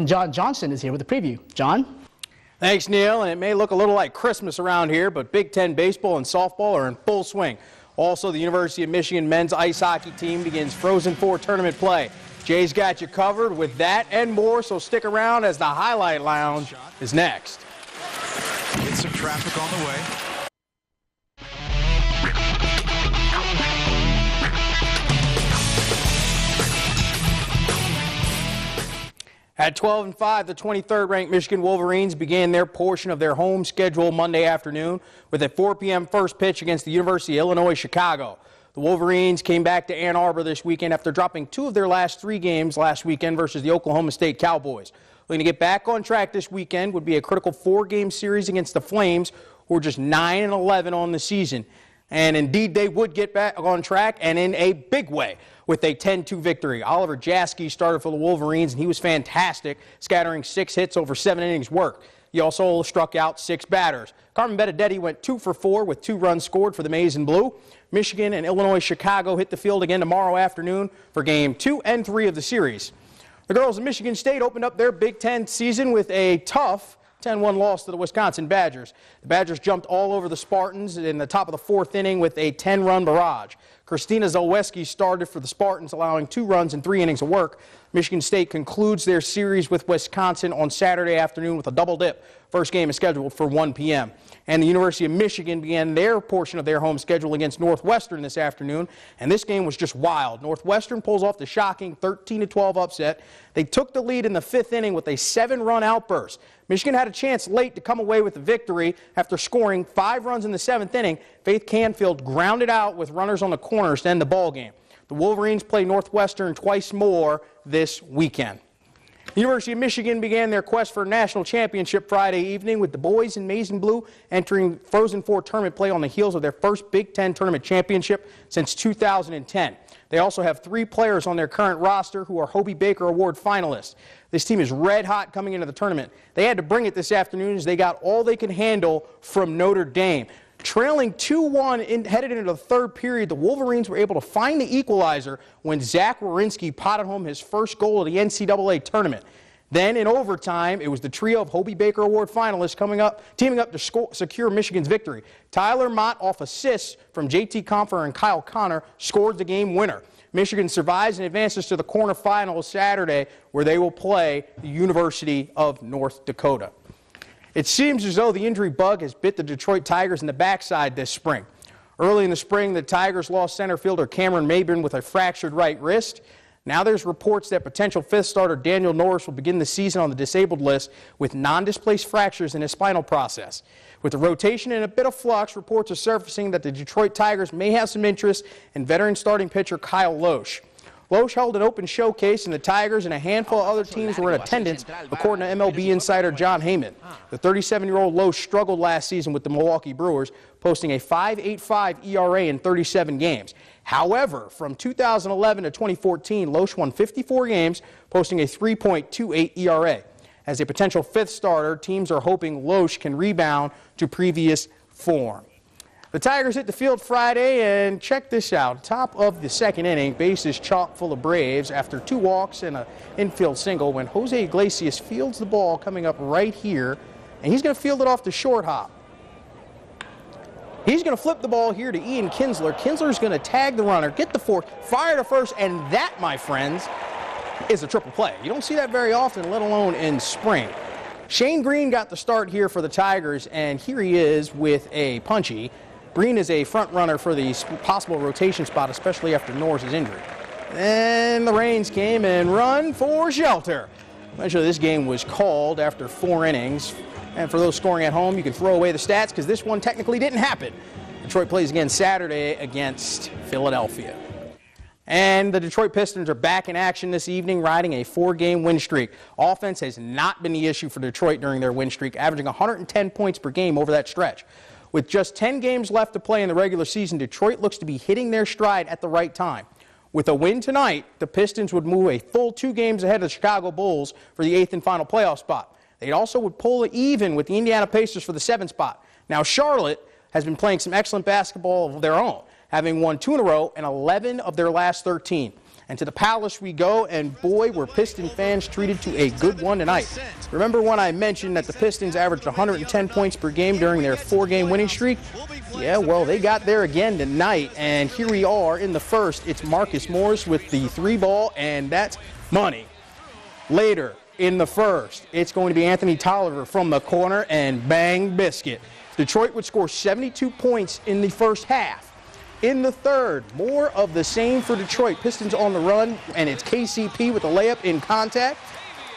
John Johnson is here with a preview. John? Thanks, Neil. And it may look a little like Christmas around here, but Big Ten baseball and softball are in full swing. Also, the University of Michigan men's ice hockey team begins Frozen Four tournament play. Jay's got you covered with that and more, so stick around as the Highlight Lounge is next. Get some traffic on the way. At 12-5, the 23rd ranked Michigan Wolverines began their portion of their home schedule Monday afternoon with a 4 p.m. first pitch against the University of Illinois Chicago. The Wolverines came back to Ann Arbor this weekend after dropping 2 of their last 3 games last weekend versus the Oklahoma State Cowboys. Looking to get back on track this weekend would be a critical 4-game series against the Flames, who are just 9-11 on the season. And indeed, they would get back on track, and in a big way, with a 10-2 victory. Oliver Jaske started for the Wolverines, and he was fantastic, scattering 6 hits over 7 innings work. He also struck out 6 batters. Carmen Benedetti went 2 for 4 with 2 runs scored for the Maize and Blue. Michigan and Illinois Chicago hit the field again tomorrow afternoon for game 2 and 3 of the series. The girls of Michigan State opened up their Big Ten season with a tough 10-1 loss to the Wisconsin Badgers. The Badgers jumped all over the Spartans in the top of the 4th inning with a 10-run barrage. Christina Zalewski started for the Spartans, allowing 2 runs in 3 innings of work. Michigan State concludes their series with Wisconsin on Saturday afternoon with a double dip. First game is scheduled for 1 p.m. And the University of Michigan began their portion of their home schedule against Northwestern this afternoon, and this game was just wild. Northwestern pulls off the shocking 13-12 upset. They took the lead in the 5th inning with a 7-run outburst. Michigan had a chance late to come away with the victory after scoring 5 runs in the 7th inning. Faith Canfield grounded out with runners on the corners to end the ball game. The Wolverines play Northwestern twice more this weekend. The University of Michigan began their quest for a national championship Friday evening with the boys in Maize and Blue entering Frozen Four tournament play on the heels of their first Big Ten tournament championship since 2010. They also have 3 players on their current roster who are Hobey Baker Award finalists. This team is red hot coming into the tournament. They had to bring it this afternoon as they got all they could handle from Notre Dame. Trailing 2-1 headed into the 3rd period, the Wolverines were able to find the equalizer when Zach Werenski potted home his first goal of the NCAA tournament. Then in overtime, it was the trio of Hobey Baker Award finalists teaming up to secure Michigan's victory. Tyler Mott, off assists from J.T. Compher and Kyle Connor, scored the game winner. Michigan survives and advances to the quarterfinals Saturday, where they will play the University of North Dakota. It seems as though the injury bug has bit the Detroit Tigers in the backside this spring. Early in the spring, the Tigers lost center fielder Cameron Maybin with a fractured right wrist. Now there's reports that potential 5th starter Daniel Norris will begin the season on the disabled list with non-displaced fractures in his spinal process. With the rotation in a bit of flux, reports are surfacing that the Detroit Tigers may have some interest in veteran starting pitcher Kyle Loesch. Loesch held an open showcase, and the Tigers and a handful of other teams were in attendance, according to MLB insider John Heyman. The 37-year-old Loesch struggled last season with the Milwaukee Brewers, posting a .585 ERA in 37 games. However, from 2011 to 2014, Loesch won 54 games, posting a 3.28 ERA. As a potential 5th starter, teams are hoping Loesch can rebound to previous form. The Tigers hit the field Friday, and check this out. Top of the 2nd inning, bases chock full of Braves after 2 walks and an infield single when Jose Iglesias fields the ball coming up right here, and he's going to field it off the short hop. He's going to flip the ball here to Ian Kinsler. Kinsler's going to tag the runner, get the 4th, fire to first, and that, my friends, is a triple play. You don't see that very often, let alone in spring. Shane Green got the start here for the Tigers, and here he is with a punchy. Green is a front runner for the possible rotation spot, especially after Norris' injury. Then the rains came and run for shelter. Eventually, this game was called after 4 innings. And for those scoring at home, you can throw away the stats because this one technically didn't happen. Detroit plays again Saturday against Philadelphia. And the Detroit Pistons are back in action this evening, riding a 4-game win streak. Offense has not been the issue for Detroit during their win streak, averaging 110 points per game over that stretch. With just 10 games left to play in the regular season, Detroit looks to be hitting their stride at the right time. With a win tonight, the Pistons would move a full 2 games ahead of the Chicago Bulls for the 8th and final playoff spot. They also would pull even with the Indiana Pacers for the 7th spot. Now, Charlotte has been playing some excellent basketball of their own, having won 2 in a row and 11 of their last 13. And to the Palace we go, and boy, were Piston fans treated to a good one tonight. Remember when I mentioned that the Pistons averaged 110 points per game during their 4-game winning streak? Yeah, well, they got there again tonight, and here we are in the first. It's Marcus Morris with the 3-ball, and that's money. Later in the first, it's going to be Anthony Tolliver from the corner, and bang, biscuit. Detroit would score 72 points in the first half. In the third, more of the same for Detroit. Pistons on the run, and it's KCP with a layup in contact.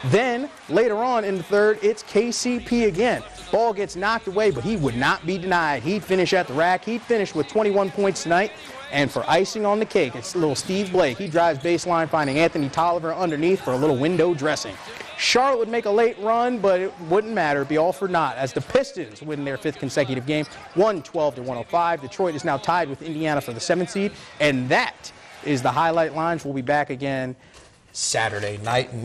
Then, later on in the third, it's KCP again. Ball gets knocked away, but he would not be denied. He'd finish at the rack. He'd finish with 21 points tonight. And for icing on the cake, it's little Steve Blake. He drives baseline, finding Anthony Tolliver underneath for a little window dressing. Charlotte would make a late run, but it wouldn't matter. It'd be all for naught as the Pistons win their 5th consecutive game, 112-105. Detroit is now tied with Indiana for the 7th seed, and that is the highlight lines. We'll be back again Saturday night.